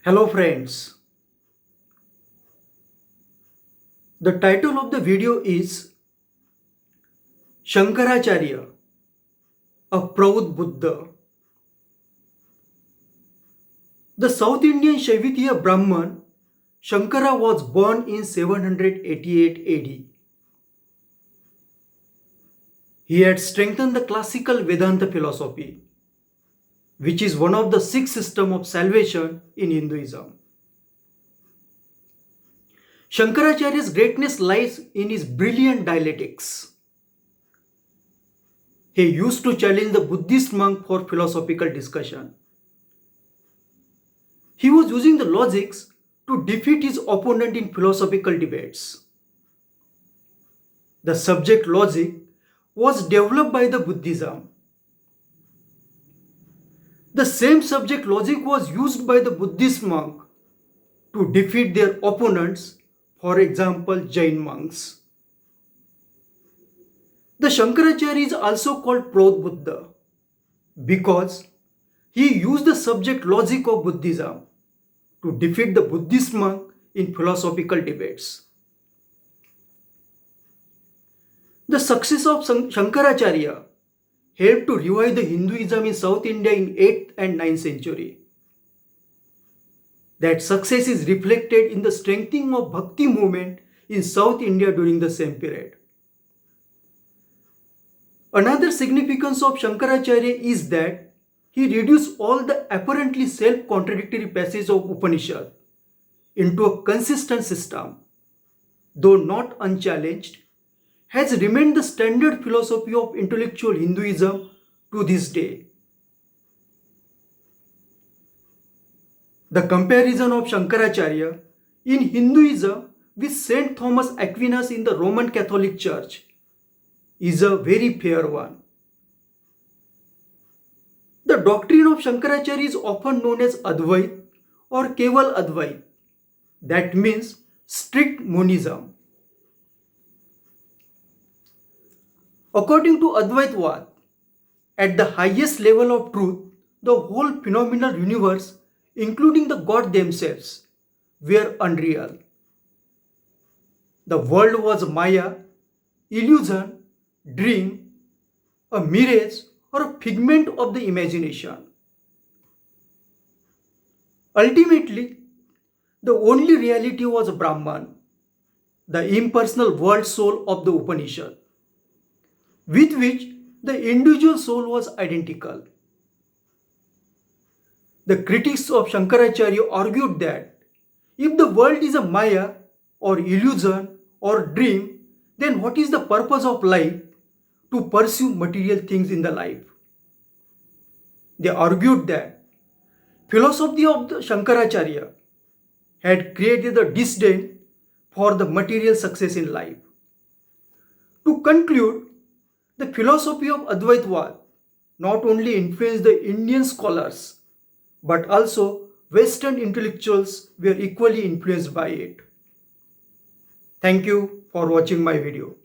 Hello friends, the title of the video is Shankaracharya, a proud Buddha. The South Indian Shaivitiya Brahman Shankara was born in 788 AD. He had strengthened the classical Vedanta philosophy, which is one of the six systems of salvation in Hinduism. Shankaracharya's greatness lies in his brilliant dialectics. He used to challenge the Buddhist monk for philosophical discussion. He was using the logics to defeat his opponent in philosophical debates. The subject logic was developed by the Buddhism. The same subject logic was used by the Buddhist monk to defeat their opponents, for example, Jain monks. The Shankaracharya is also called proud Buddha because he used the subject logic of Buddhism to defeat the Buddhist monk in philosophical debates. The success of Shankaracharya helped to revive the Hinduism in South India in 8th and 9th century. That success is reflected in the strengthening of Bhakti movement in South India during the same period. Another significance of Shankaracharya is that he reduced all the apparently self-contradictory passages of Upanishad into a consistent system, though not unchallenged, has remained the standard philosophy of intellectual Hinduism to this day. The comparison of Shankaracharya in Hinduism with Saint Thomas Aquinas in the Roman Catholic Church is a very fair one. The doctrine of Shankaracharya is often known as Advait or Keval Advait, that means strict monism. According to Advaitwad, at the highest level of truth, the whole phenomenal universe, including the gods themselves, were unreal. The world was Maya, illusion, dream, a mirage, or a figment of the imagination. Ultimately, the only reality was Brahman, the impersonal world soul of the Upanishad, with which the individual soul was identical. The critics of Shankaracharya argued that if the world is a Maya or illusion or dream, then what is the purpose of life to pursue material things in the life? They argued that philosophy of the Shankaracharya had created a disdain for the material success in life. To conclude, the philosophy of Advaitwad not only influenced the Indian scholars but also Western intellectuals were equally influenced by it. Thank you for watching my video.